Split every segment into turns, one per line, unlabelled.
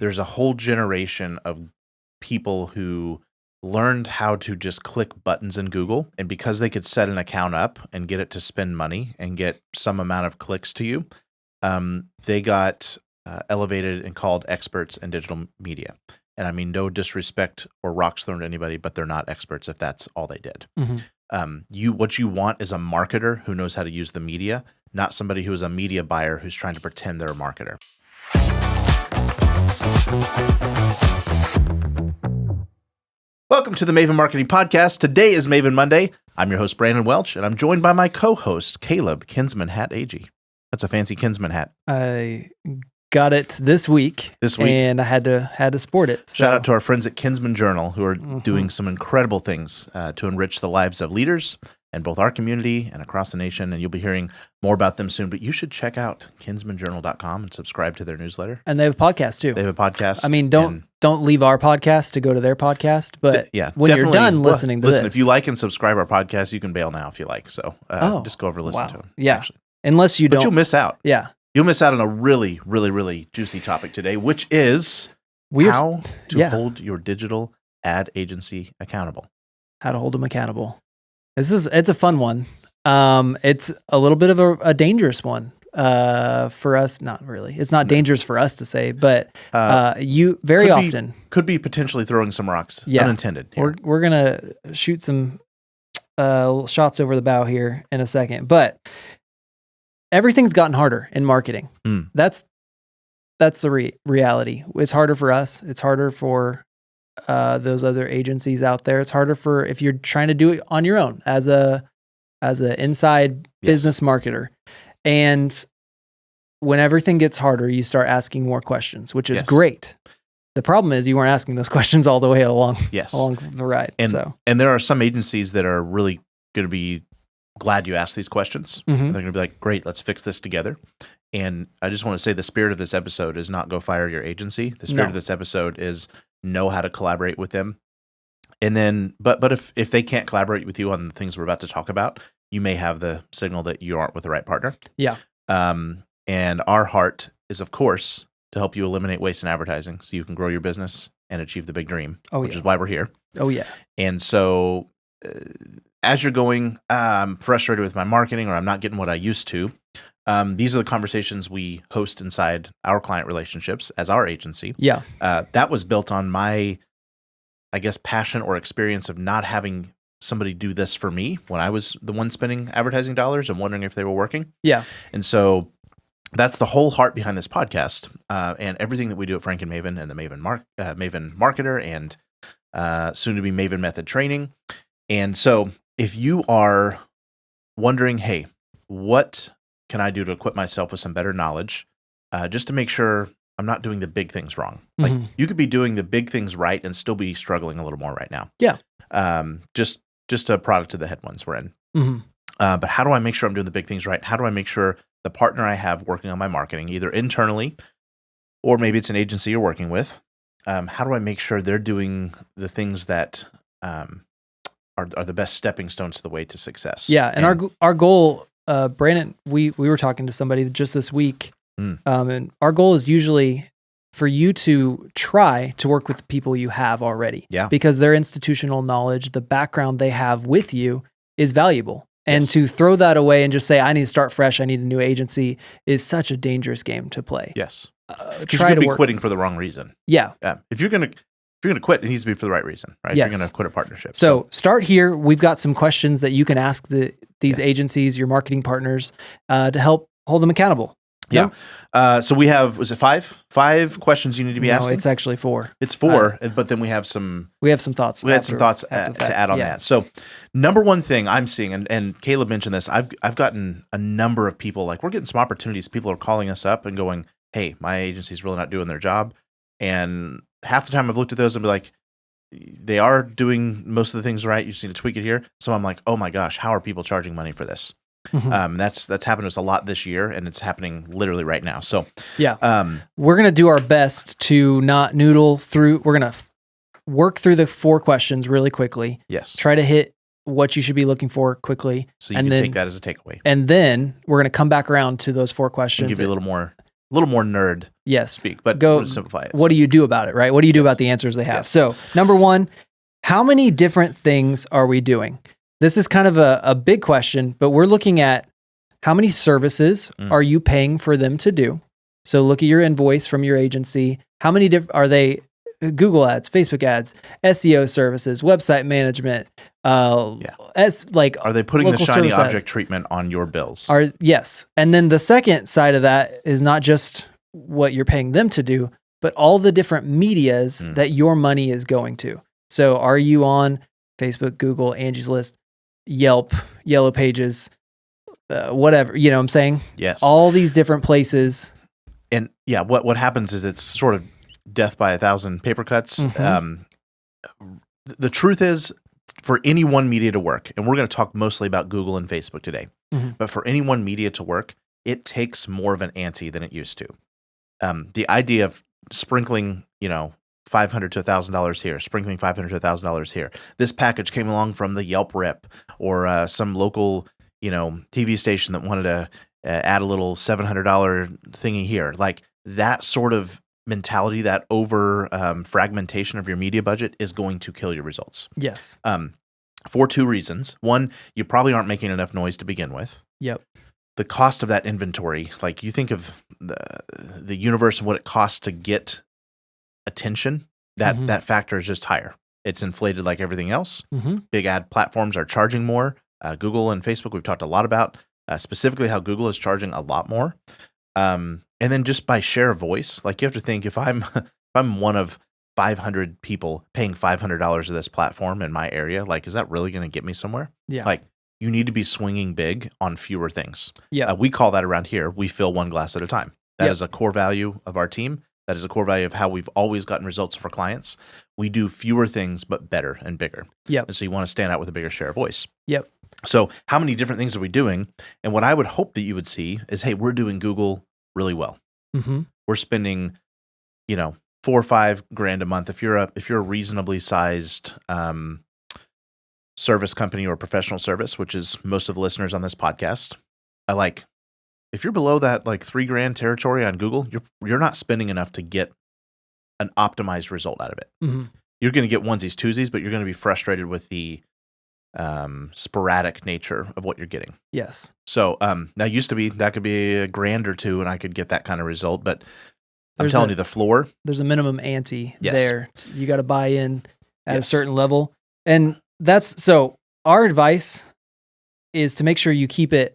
there's a whole generation of people who learned how to just click buttons in Google, and because they could set an account up and get it to spend money and get some amount of clicks to you, they got elevated and called experts in digital media. And I mean, no disrespect or rocks thrown at anybody, but they're not experts if that's all they did. What you want is a marketer who knows how to use the media, not somebody who is a media buyer who's trying to pretend they're a marketer. Welcome to the Maven Marketing Podcast. Today is Maven Monday. I'm your host, Brandon Welch, and I'm joined by my co-host, Caleb Kinsman Hat Agee. That's a fancy Kinsman hat.
I got it this week, and I had to sport it. So.
Shout out to our friends at Kinsman Journal who are doing some incredible things to enrich the lives of leaders in both our community and across the nation, and you'll be hearing more about them soon. But you should check out kinsmanjournal.com and subscribe to their newsletter.
And they have a podcast too.
They have a podcast.
I mean, don't leave our podcast to go to their podcast, but when you're done listening to this.
If you like and subscribe our podcast, you can bail now if you like. So just go over and listen to them.
Yeah.
Actually.
Unless you don't.
But you'll miss out.
Yeah.
You'll miss out on a really, really, really juicy topic today, which is how to hold your digital ad agency accountable.
How to hold them accountable. It's a fun one. It's a little bit of a dangerous one for us. Not really. It's not dangerous for us to say, but you very often
could be potentially throwing some rocks, unintended.
Here. We're gonna shoot some shots over the bow here in a second, but everything's gotten harder in marketing. That's the reality. It's harder for us. It's harder for those other agencies out there. It's harder for if you're trying to do it on your own as a inside business marketer. And when everything gets harder, you start asking more questions, which is great. The problem is you weren't asking those questions all the way along the ride.
And there are some agencies that are really going to be glad you asked these questions. They're going to be like, great, let's fix this together. And I just want to say the spirit of this episode is not go fire your agency. The spirit of this episode is know how to collaborate with them. And then, but if they can't collaborate with you on the things we're about to talk about, you may have the signal that you aren't with the right partner.
Yeah.
And our heart is, of course, to help you eliminate waste in advertising so you can grow your business and achieve the big dream, which is why we're here.
Oh, yeah.
And so as you're going, I'm frustrated with my marketing or I'm not getting what I used to, these are the conversations we host inside our client relationships as our agency.
Yeah.
That was built on my, I guess, passion or experience of not having somebody do this for me when I was the one spending advertising dollars and wondering if they were working.
Yeah.
And so that's the whole heart behind this podcast and everything that we do at Frank and Maven and the Maven Marketer and soon to be Maven Method Training. And so if you are wondering, hey, what can I do to equip myself with some better knowledge just to make sure I'm not doing the big things wrong? Like you could be doing the big things right and still be struggling a little more right now.
Yeah.
Just a product of the headwinds we're in. But how do I make sure I'm doing the big things right? How do I make sure the partner I have working on my marketing, either internally or maybe it's an agency you're working with, how do I make sure they're doing the things that are the best stepping stones to the way to success?
Yeah, and our goal, Brandon, we were talking to somebody just this week, and our goal is usually for you to try to work with the people you have already. Yeah. Because their institutional knowledge, the background they have with you is valuable. And to throw that away and just say, I need to start fresh, I need a new agency, is such a dangerous game to play.
Yes. Try to be quitting for the wrong reason.
Yeah.
If you're going to quit, it needs to be for the right reason, right?
Yes.
If you're going to quit a partnership.
So start here. We've got some questions that you can ask these agencies, your marketing partners, to help hold them accountable.
Yeah. So we have, was it five questions you need to be asking?
No, it's actually 4.
It's 4, but then we have some
thoughts.
We had some thoughts to add on that. So number one thing I'm seeing, and Caleb mentioned this, I've gotten a number of people, like we're getting some opportunities. People are calling us up and going, hey, my agency's really not doing their job. And half the time I've looked at those and be like, they are doing most of the things right. You just need to tweak it here. So I'm like, oh my gosh, how are people charging money for this? That's happened to us a lot this year, and it's happening literally right now. So
we're gonna do our best to not noodle through. We're gonna work through the 4 questions really quickly.
Yes.
Try to hit what you should be looking for quickly.
So you can take that as a takeaway.
And then we're gonna come back around to those 4 questions.
And give you a little more little more nerd
Yes.
speak, but
Go
we'll simplify it.
What do you do about it, right? What do you do about the answers they have?
Yes.
So, number one, how many different things are we doing? This is kind of a big question, but we're looking at how many services are you paying for them to do? So look at your invoice from your agency. How many are they Google ads, Facebook ads, SEO services, website management?
Are they putting the shiny object treatment on your bills?
Yes. And then the second side of that is not just what you're paying them to do, but all the different medias that your money is going to. So are you on Facebook, Google, Angie's List, Yelp, Yellow Pages, whatever, you know what I'm saying?
Yes.
All these different places.
And yeah, what happens is it's sort of death by 1,000 paper cuts. The truth is, for any one media to work, and we're going to talk mostly about Google and Facebook today, but for any one media to work, it takes more of an ante than it used to. The idea of sprinkling, $500 to $1,000 here, sprinkling $500 to $1,000 here. This package came along from the Yelp rep or some local, TV station that wanted to add a little $700 thingy here. Like that sort of mentality, that over fragmentation of your media budget is going to kill your results.
Yes.
For two reasons. One, you probably aren't making enough noise to begin with.
Yep.
The cost of that inventory, like you think of the universe and what it costs to get attention, that factor is just higher. It's inflated like everything else. Big ad platforms are charging more. Google and Facebook, we've talked a lot about, specifically how Google is charging a lot more. And then just by share of voice, like you have to think if I'm one of 500 people paying $500 to this platform in my area, like, is that really going to get me somewhere?
Yeah.
Like you need to be swinging big on fewer things.
Yeah.
We call that around here, we fill one glass at a time. That is a core value of our team. That is a core value of how we've always gotten results for clients. We do fewer things, but better and bigger.
Yep.
And so you want to stand out with a bigger share of voice.
Yep.
So how many different things are we doing? And what I would hope that you would see is, hey, we're doing Google really well. We're spending, $4 or $5,000 a month. If you're a reasonably sized service company or professional service, which is most of the listeners on this podcast, if you're below that like $3,000 territory on Google, you're not spending enough to get an optimized result out of it. You're going to get onesies, twosies, but you're going to be frustrated with the sporadic nature of what you're getting.
Yes.
So now used to be that could be $1,000 or $2,000 and I could get that kind of result, but I'm telling you the floor.
There's a minimum ante there. You got to buy in at a certain level. And so our advice is to make sure you keep that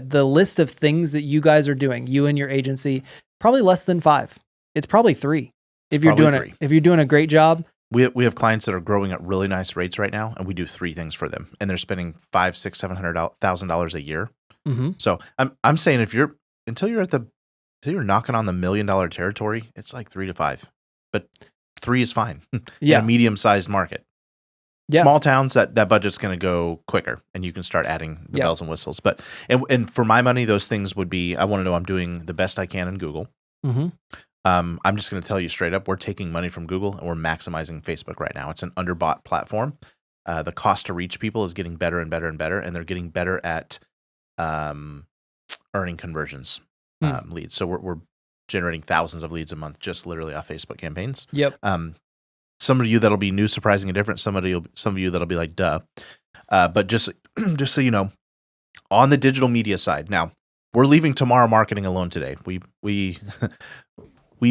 the list of things that you guys are doing, you and your agency, probably less than 5. It's probably 3. If you're doing a great job.
We have clients that are growing at really nice rates right now, and we do 3 things for them, and they're spending $500,000, $600,000, $700,000 a year. So I'm saying until you're knocking on the $1 million territory, it's like 3 to 5, but 3 is fine. In a medium-sized market. Small towns, that budget's going to go quicker, and you can start adding the bells and whistles. But and for my money, those things would be, I want to know I'm doing the best I can in Google. I'm just going to tell you straight up, we're taking money from Google and we're maximizing Facebook right now. It's an underbought platform. The cost to reach people is getting better and better and better, and they're getting better at earning conversions leads. So we're generating thousands of leads a month just literally off Facebook campaigns.
Yep.
Some of you that'll be new, surprising, and different. Some of you that'll be like, duh. But just so you know, on the digital media side, now we're leaving tomorrow marketing alone today. We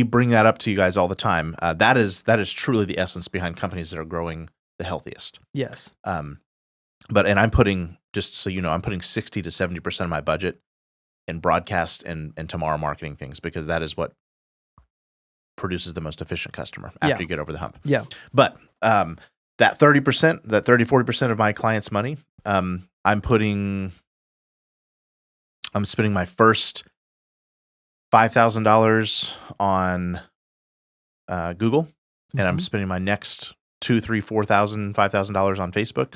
bring that up to you guys all the time. That is truly the essence behind companies that are growing the healthiest.
Yes.
And I'm putting, just so you know, I'm putting 60 to 70% of my budget in broadcast and tomorrow marketing things, because that is what produces the most efficient customer after you get over the hump.
Yeah.
But that 30%, that 30, 40% of my clients' money, I'm spending my first $5,000 on Google, and I'm spending my next $2,000, $3,000, $4,000, $5,000 on Facebook.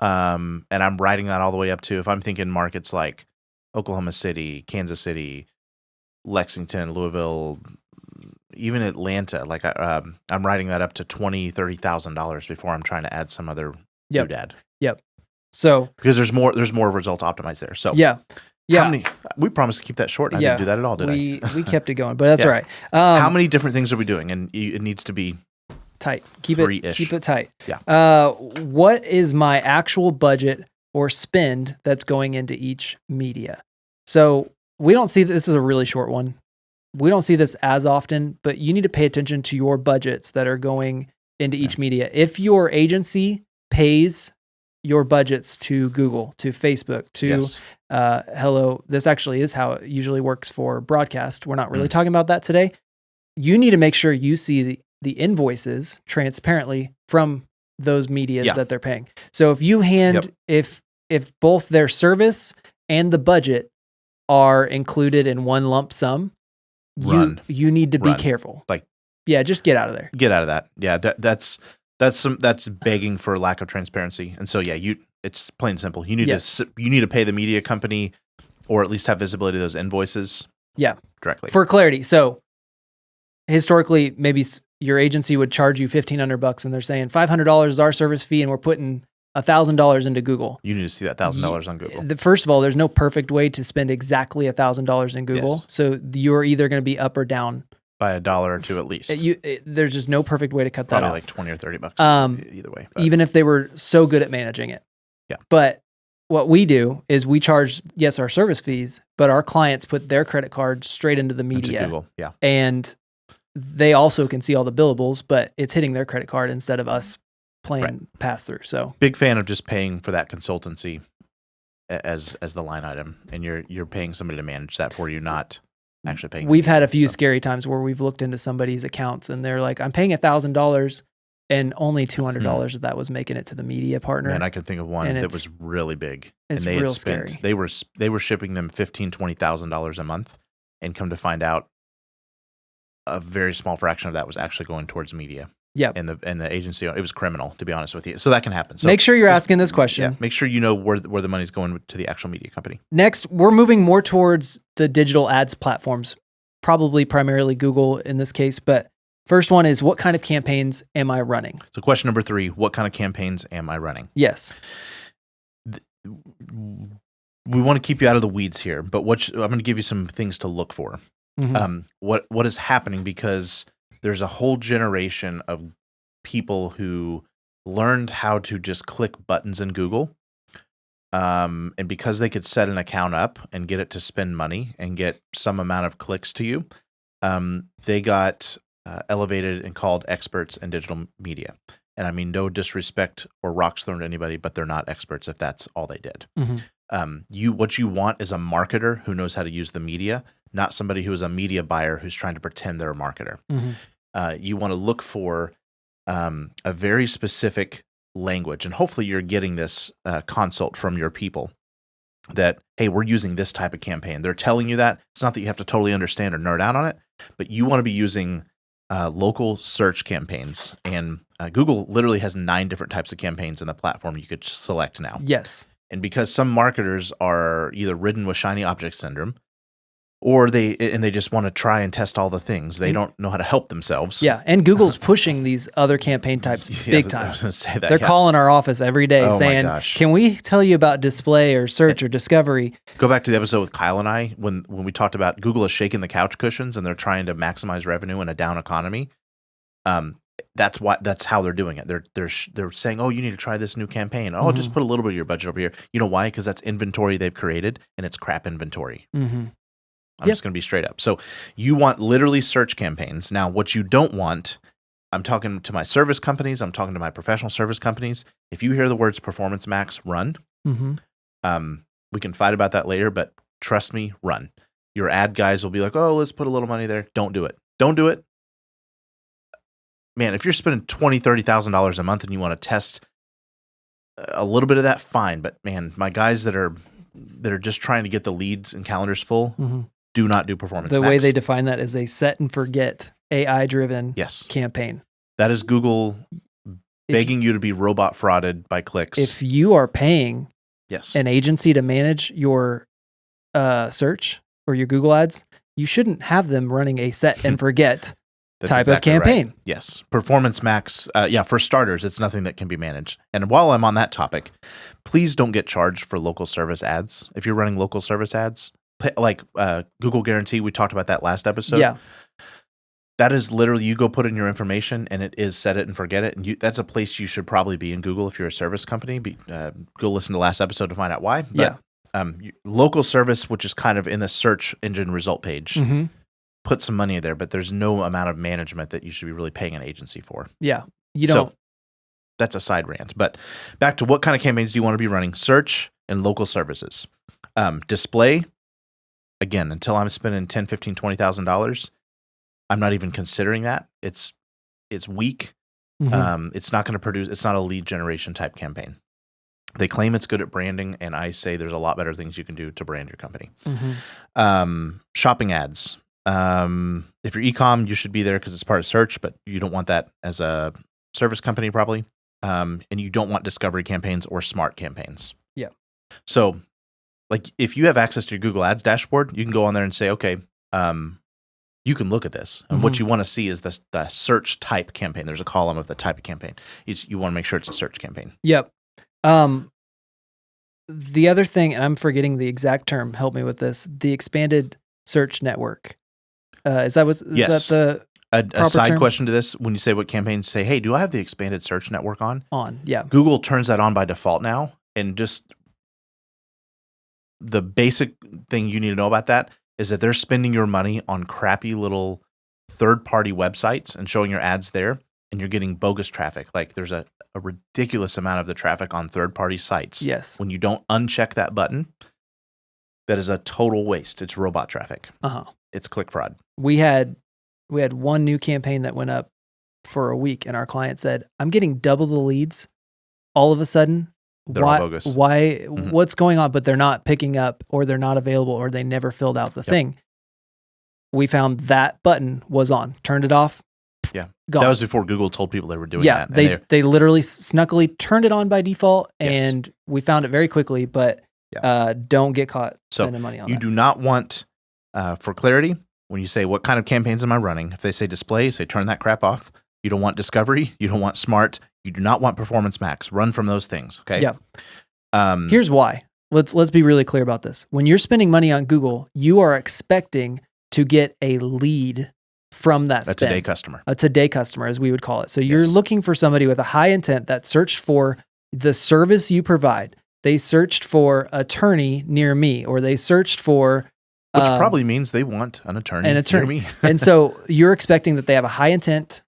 And I'm riding that all the way up to, if I'm thinking markets like Oklahoma City, Kansas City, Lexington, Louisville, even Atlanta, like I'm riding that up to $20,000, $30,000 before I'm trying to add some other doodad.
Yep. So
because there's more result optimized there. So
yeah. Yeah.
How many? We promised to keep that short. And I didn't do that at all, did I?
We kept it going, but that's all right.
How many different things are we doing? And it needs to be
tight. Keep it tight.
Yeah.
What is my actual budget or spend that's going into each media? So we don't see this is a really short one. We don't see this as often, but you need to pay attention to your budgets that are going into each media. If your agency pays your budgets to Google, to Facebook, to Hello, this actually is how it usually works for broadcast. We're not really talking about that today. You need to make sure you see the invoices transparently from those medias that they're paying. So if you if both their service and the budget are included in one lump sum, you need to be careful. Just get out of there.
Get out of that. Yeah, that's begging for lack of transparency. And so it's plain and simple. You need to pay the media company, or at least have visibility of those invoices. Directly
for clarity. So historically, maybe your agency would charge you $1,500, and they're saying $500 is our service fee, and we're putting $1,000 into Google.
You need to see that $1,000 on Google.
First of all, there's no perfect way to spend exactly $1,000 in Google.
Yes.
So you're either going to be up or down
by $1 or $2 at least.
There's just no perfect way to cut that off.
Probably like $20 or $30 either way. But.
Even if they were so good at managing it.
Yeah.
But what we do is we charge, our service fees, but our clients put their credit card straight into the media.
Into Google, yeah.
And they also can see all the billables, but it's hitting their credit card instead of us playing pass through. So
big fan of just paying for that consultancy as the line item, and you're paying somebody to manage that for you, not actually paying.
We've had a few scary times where we've looked into somebody's accounts and they're like, I'm paying $1,000 and only $200 of that was making it to the media partner.
And I can think of one that was really big.
It's
and they
real
had spent,
scary.
They were shipping them $15,000-$20,000 a month, and come to find out, a very small fraction of that was actually going towards media.
Yeah.
And the agency, it was criminal, to be honest with you. So that can happen. So
make sure you're asking this question.
Yeah, make sure you know where the money's going to the actual media company.
Next, we're moving more towards the digital ads platforms, probably primarily Google in this case. But first one is, what kind of campaigns am I running?
So question number 3, what kind of campaigns am I running?
Yes.
We want to keep you out of the weeds here, but I'm going to give you some things to look for.
Mm-hmm.
What is happening, because there's a whole generation of people who learned how to just click buttons in Google. And because they could set an account up and get it to spend money and get some amount of clicks to you, they got elevated and called experts in digital media. And I mean, no disrespect or rocks thrown to anybody, but they're not experts if that's all they did. Mm-hmm. What you want is a marketer who knows how to use the media, not somebody who is a media buyer who's trying to pretend they're a marketer. Mm-hmm. You want to look for a very specific language, and hopefully you're getting this consult from your people that, hey, we're using this type of campaign. They're telling you that. It's not that you have to totally understand or nerd out on it, but you want to be using local search campaigns. And Google literally has 9 different types of campaigns in the platform you could select now.
Yes.
And because some marketers are either ridden with shiny object syndrome, or they just want to try and test all the things. They don't know how to help themselves.
Yeah, and Google's pushing these other campaign types big time.
I was going to say that.
They're calling our office every day saying, can we tell you about display or search or discovery? Go
back to the episode with Kyle and I when we talked about Google is shaking the couch cushions and they're trying to maximize revenue in a down economy. That's how they're doing it. They're saying, oh, you need to try this new campaign. Oh, just put a little bit of your budget over here. You know why? Because that's inventory they've created, and it's crap inventory. Mm-hmm. I'm just going to be straight up. So you want literally search campaigns. Now, what you don't want, I'm talking to my service companies, I'm talking to my professional service companies. If you hear the words Performance Max, run. Mm-hmm. We can fight about that later, but trust me, run. Your ad guys will be like, oh, let's put a little money there. Don't do it. Don't do it. Man, if you're spending $20,000, $30,000 a month and you want to test a little bit of that, fine. But man, my guys that are just trying to get the leads and calendars full, do not do Performance Max.
The way they define that is a set and forget AI-driven campaign.
That is Google begging you to be robot frauded by clicks.
If you are paying an agency to manage your search or your Google ads, you shouldn't have them running a set and forget
That's
type
exactly
of campaign.
Right. Yes. Performance max. For starters, it's nothing that can be managed. And while I'm on that topic, please don't get charged for local service ads. If you're running local service ads, like Google Guarantee, we talked about that last episode.
Yeah.
That is literally, you go put in your information and it is set it and forget it. And that's a place you should probably be in Google if you're a service company. Go listen to last episode to find out why. But, local service, which is kind of in the search engine result page, put some money there, but there's no amount of management that you should be really paying an agency for.
Yeah. You don't.
So that's a side rant. But back to what kind of campaigns do you want to be running? Search and local services. Display, again, until I'm spending $10,000, $15,000, $20,000, I'm not even considering that. It's weak. It's not going to produce, it's not a lead generation type campaign. They claim it's good at branding, and I say there's a lot better things you can do to brand your company. Shopping ads. If you're e-com, you should be there because it's part of search, but you don't want that as a service company probably. And you don't want discovery campaigns or smart campaigns.
Yeah.
So like if you have access to your Google Ads dashboard, you can go on there and say, okay, you can look at this. And what you want to see is the search type campaign. There's a column of the type of campaign. You want to make sure it's a search campaign.
Yep. The other thing, and I'm forgetting the exact term, help me with this, the expanded search network. Is that the
a side
term?
question to this? When you say what campaigns, say, hey, do I have the expanded search network on?
Yeah.
Google turns that on by default now. And just the basic thing you need to know about that is that they're spending your money on crappy little third-party websites and showing your ads there, and you're getting bogus traffic. Like there's a ridiculous amount of the traffic on third-party sites.
Yes.
When you don't uncheck that button, that is a total waste. It's robot traffic. It's click fraud.
We had one new campaign that went up for a week, and our client said, I'm getting double the leads all of a sudden.
They're all bogus.
Why? What's going on? But they're not picking up, or they're not available, or they never filled out the thing. We found that button was on. Turned it off.
Yeah.
Gone.
That was before Google told people they were doing that.
They literally snuckily turned it on by default, and we found it very quickly, but don't get caught spending money on that.
You do not want, for clarity, when you say, what kind of campaigns am I running? If they say display, say turn that crap off. You don't want discovery. You don't want smart. You do not want performance max. Run from those things. Okay.
Yeah. Here's why. Let's be really clear about this. When you're spending money on Google, you are expecting to get a lead from that spend.
A
today customer, as we would call it. So you're looking for somebody with a high intent that searched for the service you provide. They searched for attorney near me, or they searched for
which probably means they want an attorney near me.
And so you're expecting that they have a high intent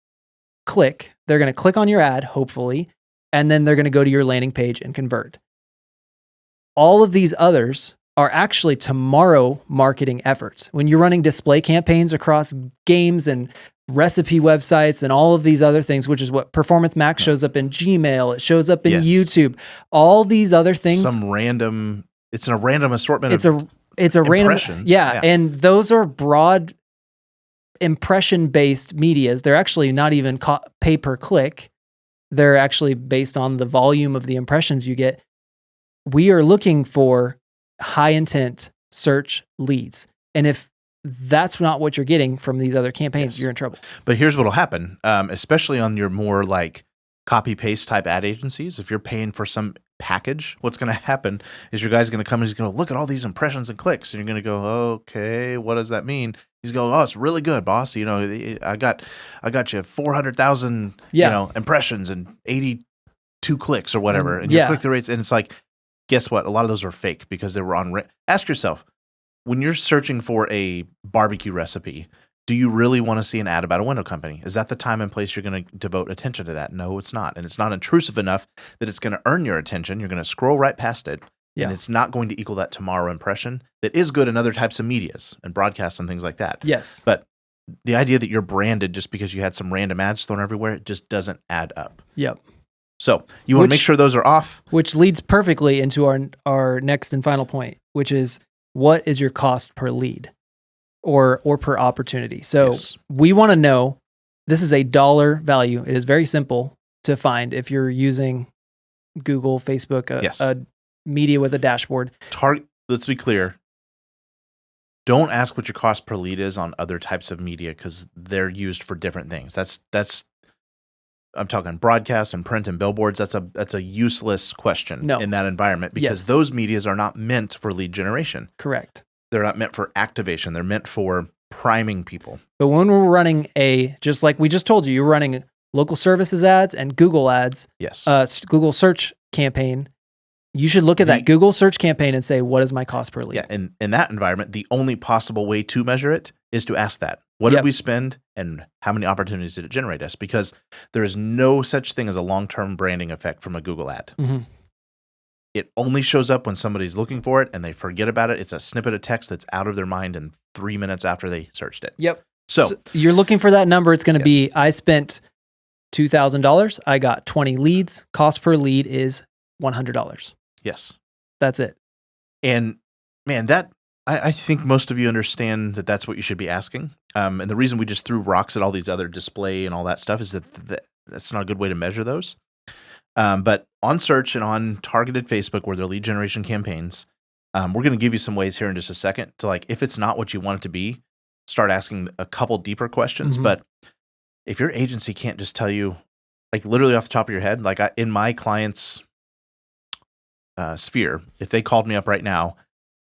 click. They're going to click on your ad, hopefully, and then they're going to go to your landing page and convert. All of these others are actually tomorrow marketing efforts. When you're running display campaigns across games and recipe websites and all of these other things, which is what Performance Max shows up in Gmail, it shows up in YouTube, all these other things.
It's in a random assortment of
it's a random,
impressions.
And those are broad impression-based medias. They're actually not even pay per click. They're actually based on the volume of the impressions you get. We are looking for high intent search leads. And if that's not what you're getting from these other campaigns, you're in trouble.
But here's what will happen, especially on your more like copy paste type ad agencies. If you're paying for some package, what's going to happen is your guy's going to come and he's going to look at all these impressions and clicks, and you're going to go, okay, what does that mean? He's going, oh, it's really good, boss. You know, I got you 400,000 impressions and 82 clicks or whatever, and your click through rates, and it's like, guess what? A lot of those are fake because they were on. Ask yourself, when you're searching for a barbecue recipe, do you really want to see an ad about a window company? Is that the time and place you're going to devote attention to that? No, it's not. And it's not intrusive enough that it's going to earn your attention. You're going to scroll right past it. And it's not going to equal that tomorrow impression that is good in other types of medias and broadcasts and things like that.
Yes.
But the idea that you're branded just because you had some random ads thrown everywhere, it just doesn't add up.
Yep.
So you want to make sure those are off.
Which leads perfectly into our next and final point, which is, what is your cost per lead or per opportunity? So we want to know, this is a dollar value. It is very simple to find if you're using Google, Facebook, a media with a dashboard.
Let's be clear. Don't ask what your cost per lead is on other types of media because they're used for different things. That's I'm talking broadcast and print and billboards. That's a useless question in that environment because those medias are not meant for lead generation.
Correct.
They're not meant for activation. They're meant for priming people.
But when we're running just like we just told you, you're running local services ads and Google ads.
Yes.
Google search campaign. You should look at that Google search campaign and say, what is my cost per lead?
Yeah. And in that environment, the only possible way to measure it is to ask that. What did we spend and how many opportunities did it generate us? Because there is no such thing as a long-term branding effect from a Google ad.
Mm-hmm.
It only shows up when somebody's looking for it and they forget about it. It's a snippet of text that's out of their mind in 3 minutes after they searched it.
Yep.
So
you're looking for that number. It's going to be, I spent $2,000. I got 20 leads. Cost per lead is $100.
Yes.
That's it.
And man, I think most of you understand that that's what you should be asking. And the reason we just threw rocks at all these other display and all that stuff is that that's not a good way to measure those. But on search and on targeted Facebook where they're lead generation campaigns, we're going to give you some ways here in just a second to, like, if it's not what you want it to be, start asking a couple deeper questions. Mm-hmm. But if your agency can't just tell you, like, literally off the top of your head, like in my client's sphere, if they called me up right now,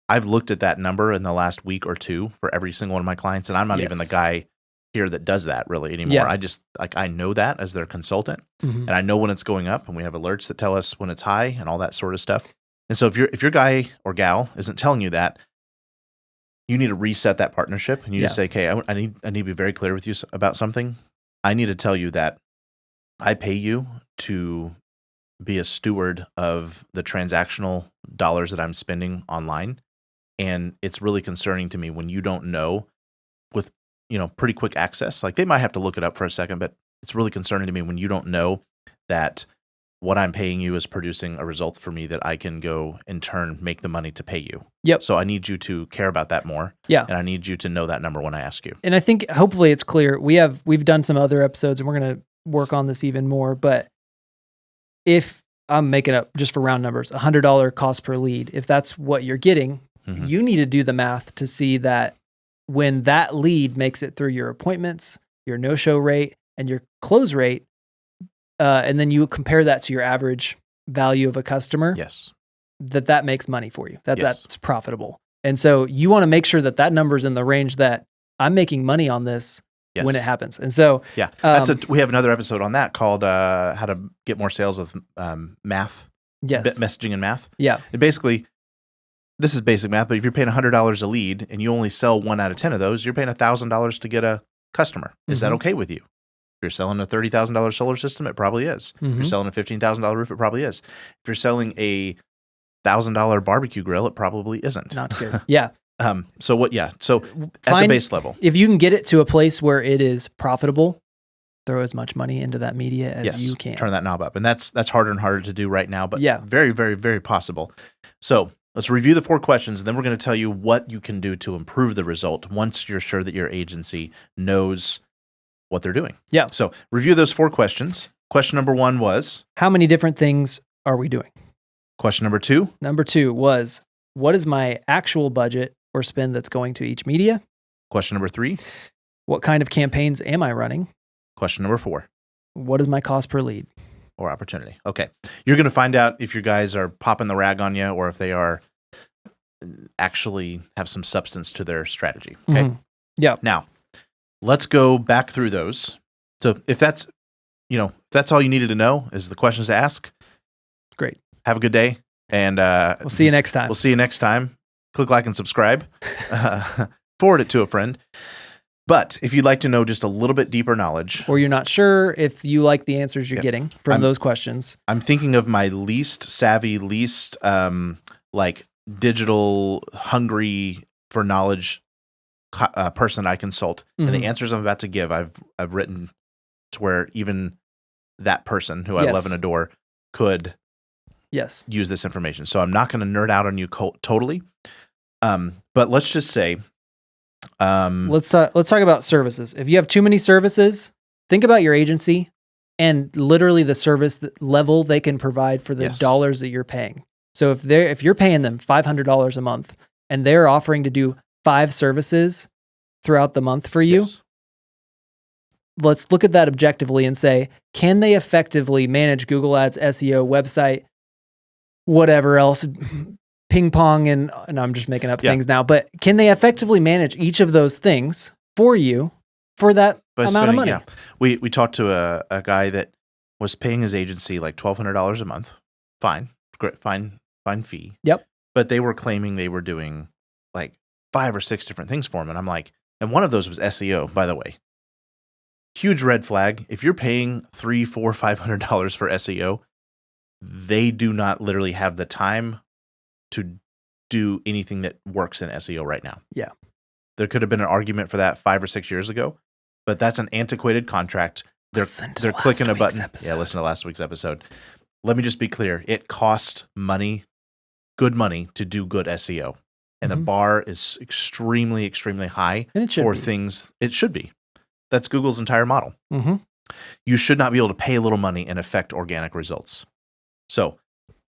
I've looked at that number in the last week or two for every single one of my clients, and I'm not even the guy here that does that really anymore. Yeah. I just, like, I know that as their consultant, and I know when it's going up, and we have alerts that tell us when it's high and all that sort of stuff. And so if your guy or gal isn't telling you that, you need to reset that partnership, and you just say, okay, I need to be very clear with you about something. I need to tell you that I pay you to be a steward of the transactional dollars that I'm spending online. And it's really concerning to me when you don't know with, pretty quick access. Like, they might have to look it up for a second, but it's really concerning to me when you don't know that what I'm paying you is producing a result for me that I can go in turn make the money to pay you.
Yep.
So I need you to care about that more.
Yeah.
And I need you to know that number when I ask you.
And I think hopefully it's clear. We've done some other episodes and we're going to work on this even more, but if I'm making up just for round numbers, $100 cost per lead, if that's what you're getting, you need to do the math to see that when that lead makes it through your appointments, your no-show rate, and your close rate, and then you compare that to your average value of a customer, that makes money for you. That's profitable. And so you want to make sure that number's in the range that I'm making money on this when it happens. And so
we have another episode on that called how to get more sales with math, messaging and math.
Yeah.
And basically, this is basic math, but if you're paying $100 a lead and you only sell 1 out of 10 of those, you're paying $1,000 to get a customer. Is that okay with you? If you're selling a $30,000 solar system, it probably is. If you're selling a $15,000 roof, it probably is. If you're selling a $1,000 barbecue grill, it probably isn't.
Not good. Yeah.
So at the base level,
if you can get it to a place where it is profitable, throw as much money into that media as you can.
Turn that knob up. And that's harder and harder to do right now, but very, very, very possible. So let's review the 4 questions, and then we're going to tell you what you can do to improve the result once you're sure that your agency knows what they're doing.
Yeah.
So review those 4 questions. Question number 1 was,
how many different things are we doing?
Question number 2?
Number 2 was, what is my actual budget or spend that's going to each media?
Question number 3?
What kind of campaigns am I running?
Question number 4?
What is my cost per lead?
Or opportunity. Okay. You're going to find out if your guys are popping the rag on you or if they are actually have some substance to their strategy. Okay.
Yeah.
Now, let's go back through those. So if that's all you needed to know is the questions to ask,
great.
Have a good day. And
we'll see you next time.
We'll see you next time. Click like and subscribe. Forward it to a friend. But if you'd like to know just a little bit deeper knowledge,
or you're not sure if you like the answers you're getting from those questions,
I'm thinking of my least savvy, least digital hungry for knowledge person I consult, and the answers I'm about to give, I've written to where even that person who I love and adore could use this information. So I'm not going to nerd out on you totally, but let's just say.
Let's talk about services. If you have too many services, think about your agency and literally the service level they can provide for the dollars that you're paying. So if you're paying them $500 a month and they're offering to do 5 services throughout the month for you.
Yes.
Let's look at that objectively and say, can they effectively manage Google Ads, SEO, website, whatever else, ping pong, and I'm just making up things now, but can they effectively manage each of those things for you for that amount of money?
Yeah. We talked to a guy that was paying his agency like $1,200 a month. Fine. Great. Fine fee.
Yep.
But they were claiming they were doing like 5 or 6 different things for him. And I'm like, and one of those was SEO, by the way. Huge red flag. If you're paying $300, $400, $500 for SEO, they do not literally have the time to do anything that works in SEO right now.
Yeah.
There could have been an argument for that 5 or 6 years ago, but that's an antiquated contract. They're clicking a button.
Episode.
Yeah, listen to last week's episode. Let me just be clear. It costs money, good money, to do good SEO. And the bar is extremely, extremely high for things. It should be. That's Google's entire model.
Mm-hmm.
You should not be able to pay a little money and affect organic results. So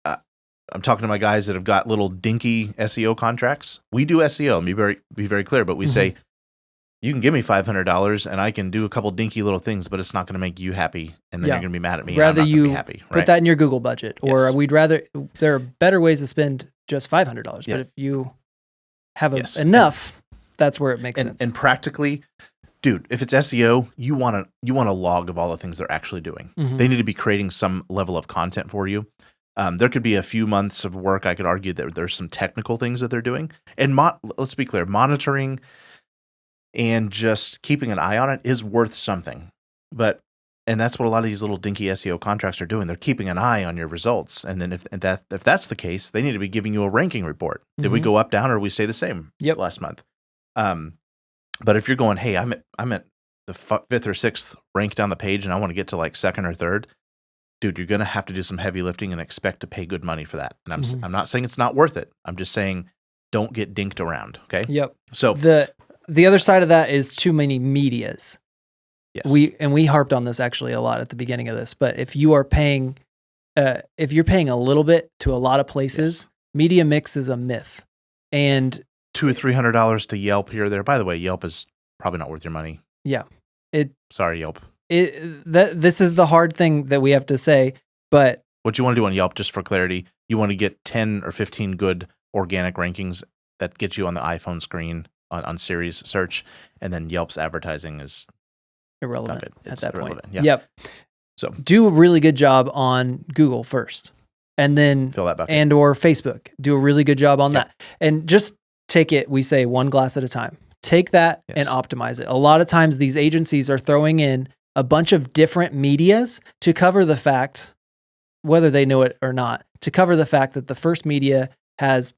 I'm talking to my guys that have got little dinky SEO contracts. We do SEO, and be very clear, but we say, you can give me $500 and I can do a couple dinky little things, but it's not going to make you happy, and then you're going to be mad at me.
Rather
and I'm not gonna be happy, right?
Put that in your Google budget, or we'd rather. There are better ways to spend just $500, but if you have enough, that's where it makes sense.
And practically, dude, if it's SEO, you want a log of all the things they're actually doing. They need to be creating some level of content for you. There could be a few months of work. I could argue that there's some technical things that they're doing. And let's be clear, monitoring and just keeping an eye on it is worth something. And that's what a lot of these little dinky SEO contracts are doing. They're keeping an eye on your results. And then if that's the case, they need to be giving you a ranking report. Did we go up, down, or did we stay the same last month? But if you're going, hey, I'm at the 5th or 6th rank down the page and I want to get to like 2nd or 3rd, dude, you're going to have to do some heavy lifting and expect to pay good money for that. And I'm not saying it's not worth it. I'm just saying don't get dinked around, okay?
Yep.
So
the other side of that is too many medias.
Yes.
We harped on this actually a lot at the beginning of this, but if you're paying a little bit to a lot of places, media mix is a myth. And
$200 or $300 to Yelp here or there. By the way, Yelp is probably not worth your money.
Yeah.
Sorry, Yelp.
This is the hard thing that we have to say, but
what you want to do on Yelp, just for clarity, you want to get 10 or 15 good organic rankings that get you on the iPhone screen on Siri's search, and then Yelp's advertising is
irrelevant at that point.
Yeah.
Yep.
So
do a really good job on Google first, and then
fill that bucket.
And or Facebook. Do a really good job on that, and just take it. We say one glass at a time. Take that and optimize it. A lot of times, these agencies are throwing in a bunch of different medias to cover the fact, whether they know it or not, to cover the fact that the first media has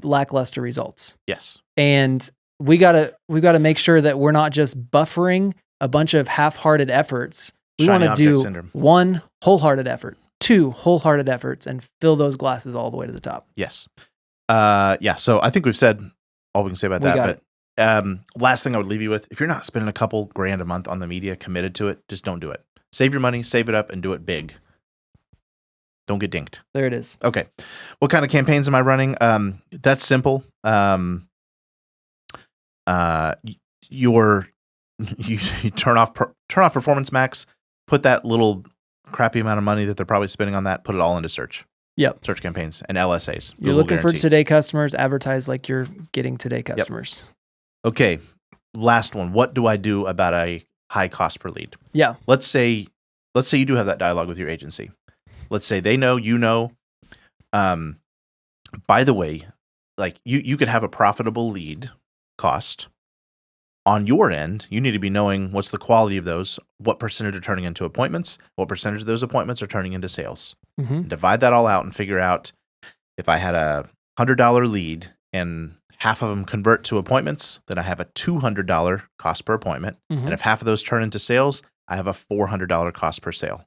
lackluster results.
Yes.
And we gotta make sure that we're not just buffering a bunch of half-hearted efforts. We want to do one wholehearted effort, 2 wholehearted efforts, and fill those glasses all the way to the top.
Yes. So I think we've said all we can say about that. But last thing I would leave you with, if you're not spending a couple grand a month on the media, committed to it, just don't do it. Save your money, save it up, and do it big. Don't get dinked.
There it is.
Okay. What kind of campaigns am I running? That's simple. You turn off Performance Max, put that little crappy amount of money that they're probably spending on that, put it all into search.
Yep.
Search campaigns and LSAs.
You're looking for today customers, advertise like you're getting today customers.
Yep. Okay. Last one. What do I do about a high cost per lead?
Yeah.
Let's say you do have that dialogue with your agency. Let's say they know, you know. By the way, like you could have a profitable lead cost. On your end, you need to be knowing what's the quality of those, what percentage are turning into appointments, what percentage of those appointments are turning into sales. Divide that all out and figure out if I had a $100 lead and half of them convert to appointments, then I have a $200 cost per appointment. And if half of those turn into sales, I have a $400 cost per sale.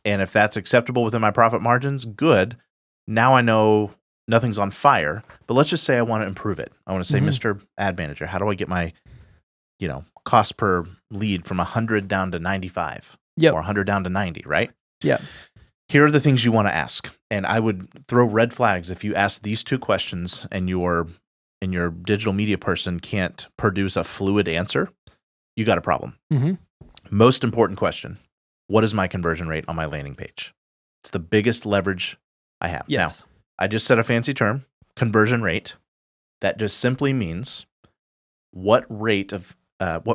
And if that's acceptable within my profit margins, good. Now I know nothing's on fire, but let's just say I want to improve it. I want to say, Mr. Ad Manager, how do I get my, cost per lead from 100 down to 95 or 100 down to 90, right?
Yeah.
Here are the things you want to ask. And I would throw red flags if you ask these 2 questions and you're and your digital media person can't produce a fluid answer, you got a problem.
Mm-hmm.
Most important question, what is my conversion rate on my landing page? It's the biggest leverage I have.
Yes.
Now, I just said a fancy term, conversion rate. That just simply means what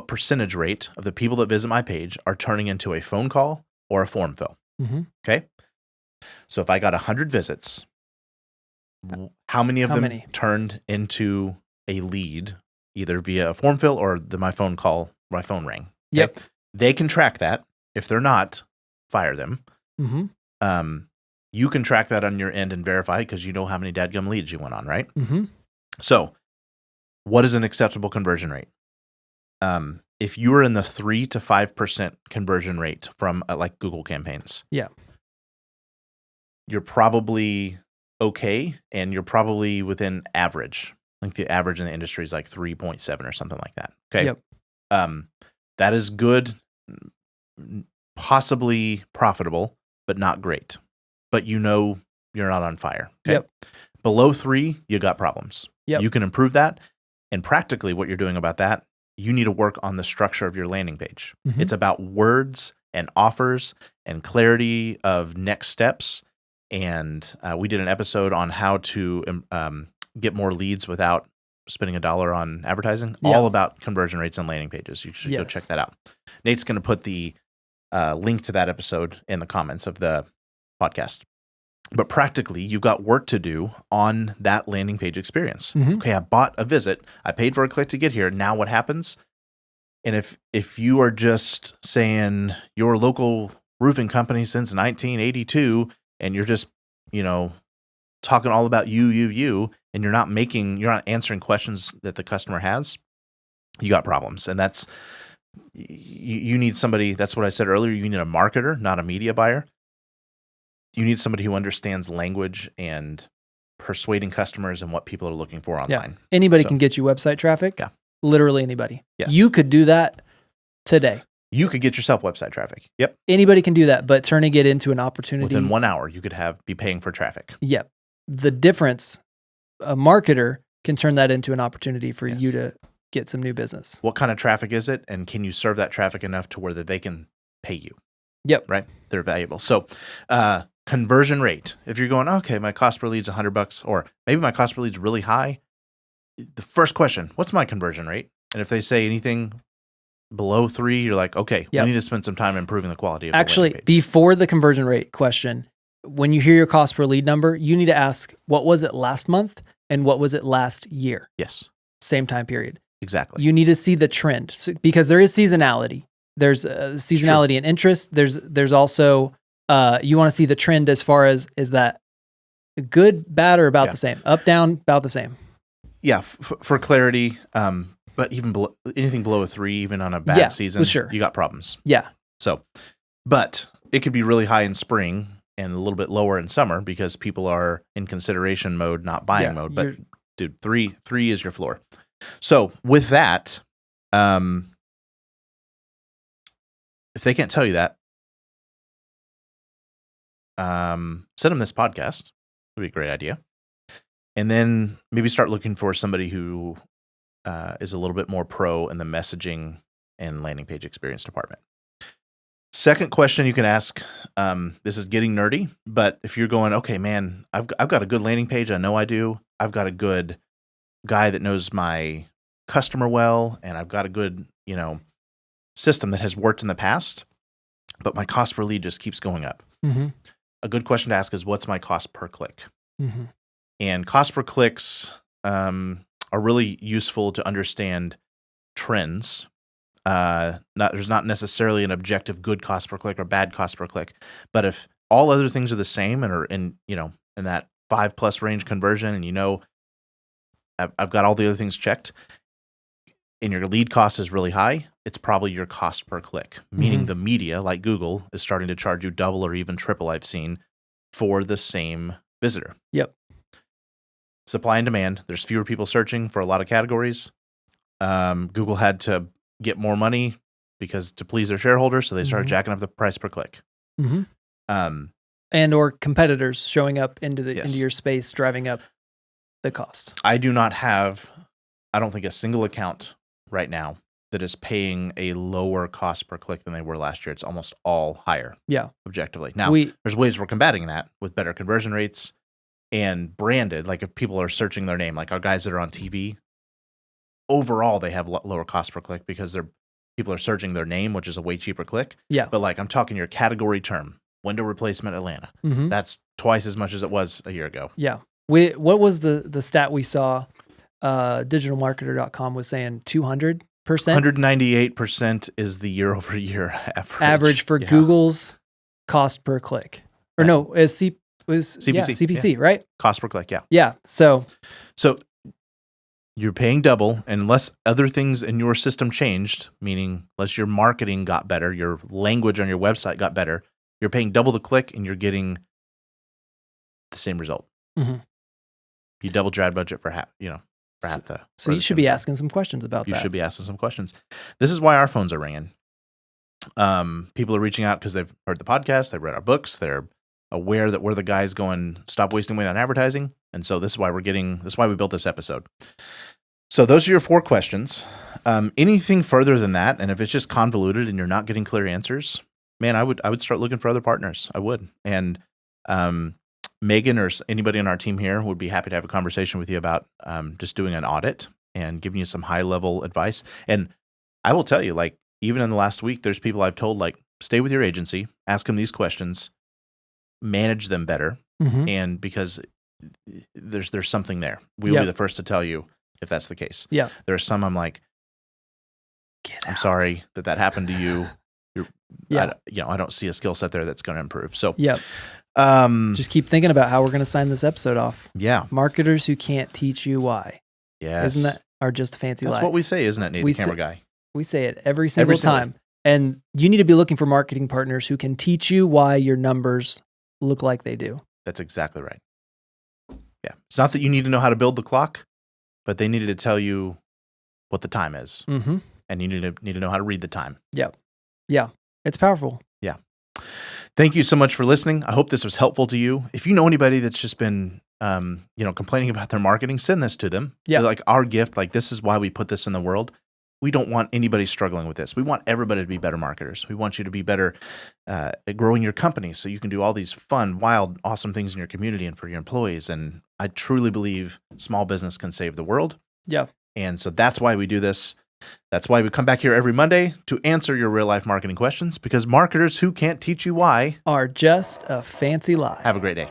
percentage rate of the people that visit my page are turning into a phone call or a form fill.
Mm-hmm.
Okay? So if I got 100 visits, how many of them turned into a lead, either via a form fill or my phone call, my phone rang? Okay?
Yep.
They can track that. If they're not, fire them.
Mm-hmm.
You can track that on your end and verify because you know how many dadgum leads you went on, right?
Mm-hmm.
So what is an acceptable conversion rate? If you are in the 3 to 5% conversion rate from like Google campaigns, you're probably okay, and you're probably within average. I think the average in the industry is like 3.7 or something like that. Okay.
Yep.
That is good, possibly profitable, but not great. But you know you're not on fire. Okay?
Yep.
Below 3, you got problems.
Yep.
You can improve that. And practically what you're doing about that, you need to work on the structure of your landing page.
Mm-hmm.
It's about words and offers and clarity of next steps. And we did an episode on how to get more leads without spending $1 on advertising, all about conversion rates and landing pages. You should go check that out. Nate's going to put the link to that episode in the comments of the podcast. But practically, you've got work to do on that landing page experience.
Mm-hmm.
Okay, I bought a visit. I paid for a click to get here. Now what happens? And if you are just saying your local roofing company since 1982, and you're just, talking all about you, and you're not answering questions that the customer has, you got problems. And that's, you need somebody, that's what I said earlier, you need a marketer, not a media buyer. You need somebody who understands language and persuading customers and what people are looking for online.
Yeah. Anybody can get you website traffic.
Yeah.
Literally anybody.
Yes.
You could do that today.
You could get yourself website traffic. Yep.
Anybody can do that, but turning it into an opportunity.
Within 1 hour, you could be paying for traffic.
Yep. The difference, a marketer can turn that into an opportunity for you to get some new business.
What kind of traffic is it? And can you serve that traffic enough to where that they can pay you?
Yep.
Right? They're valuable. So, conversion rate. If you're going, okay, my cost per lead is $100, or maybe my cost per lead is really high. The first question, what's my conversion rate? And if they say anything below 3, you're like, okay, we need to spend some time improving the quality of the landing page.
Before the conversion rate question, when you hear your cost per lead number, you need to ask, what was it last month and what was it last year?
Yes.
Same time period.
Exactly.
You need to see the trend because there is seasonality. There's seasonality and interest. There's also you want to see the trend as far as is that good, bad, or about the same, up, down, about the same.
Yeah, for clarity, but even anything below a 3, even on a bad season, you got problems.
Yeah.
So, but it could be really high in spring and a little bit lower in summer because people are in consideration mode, not buying mode. But dude, 3 is your floor. So with that, if they can't tell you that, send them this podcast. Would be a great idea. And then maybe start looking for somebody who is a little bit more pro in the messaging and landing page experience department. Second question you can ask, this is getting nerdy, but if you're going, okay, man, I've got a good landing page. I know I do. I've got a good guy that knows my customer well, and I've got a good, system that has worked in the past, but my cost per lead just keeps going up.
Mm-hmm.
A good question to ask is, what's my cost per click?
Mm-hmm.
And cost per clicks are really useful to understand trends. There's not necessarily an objective good cost per click or bad cost per click, but if all other things are the same and are in that 5+ range conversion, and I've got all the other things checked, and your lead cost is really high, it's probably your cost per click, meaning the media, like Google, is starting to charge you double or even triple, I've seen, for the same visitor.
Yep.
Supply and demand. There's fewer people searching for a lot of categories. Google had to get more money to please their shareholders, so they started jacking up the price per click.
Mm-hmm. And or competitors showing up into your space, driving up the cost.
I do not have I don't think a single account right now that is paying a lower cost per click than they were last year. It's almost all higher.
Yeah.
Objectively. Now, there's ways we're combating that with better conversion rates and branded. Like if people are searching their name, like our guys that are on TV, overall they have lower cost per click because people are searching their name, which is a way cheaper click.
Yeah.
But like I'm talking your category term, window replacement Atlanta.
Mm-hmm.
That's twice as much as it was a year ago.
Yeah. What was the stat we saw? Digitalmarketer.com was saying 200%.
198% is the year over year
average for Google's cost per click. Or no, as CPC, CPC, right?
Cost per click, yeah.
Yeah. So
you're paying double unless other things in your system changed, meaning unless your marketing got better, your language on your website got better, you're paying double the click and you're getting the same result.
Mm-hmm.
You doubled your ad budget for half,
So you should be asking some questions about that.
You should be asking some questions. This is why our phones are ringing. People are reaching out because they've heard the podcast, they've read our books, they're aware that we're the guys going, stop wasting money on advertising. And so this is why we built this episode. So those are your 4 questions. Anything further than that, and if it's just convoluted and you're not getting clear answers, man, I would start looking for other partners. I would. And Megan or anybody on our team here would be happy to have a conversation with you about just doing an audit and giving you some high-level advice. And I will tell you, like, even in the last week, there's people I've told, like, stay with your agency, ask them these questions, manage them better, and because there's something there. We will be the first to tell you if that's the case.
Yeah.
There are some I'm like, I'm sorry that happened to you. I don't see a skill set there that's going to improve. So
just keep thinking about how we're going to sign this episode off.
Yeah.
Marketers who can't teach you why.
Yes.
Isn't that our just a fancy lie?
That's what we say, isn't it, Nate, the camera guy?
We say it every single time. And you need to be looking for marketing partners who can teach you why your numbers look like they do.
That's exactly right. Yeah. It's not that you need to know how to build the clock, but they needed to tell you what the time is.
Mm-hmm.
And you need to know how to read the time.
Yeah. Yeah. It's powerful.
Yeah. Thank you so much for listening. I hope this was helpful to you. If you know anybody that's just been, complaining about their marketing, send this to them.
Yeah.
Like our gift, like this is why we put this in the world. We don't want anybody struggling with this. We want everybody to be better marketers. We want you to be better at growing your company so you can do all these fun, wild, awesome things in your community and for your employees. And I truly believe small business can save the world.
Yeah.
And so that's why we do this. That's why we come back here every Monday to answer your real life marketing questions, because marketers who can't teach you why
are just a fancy lie.
Have a great day.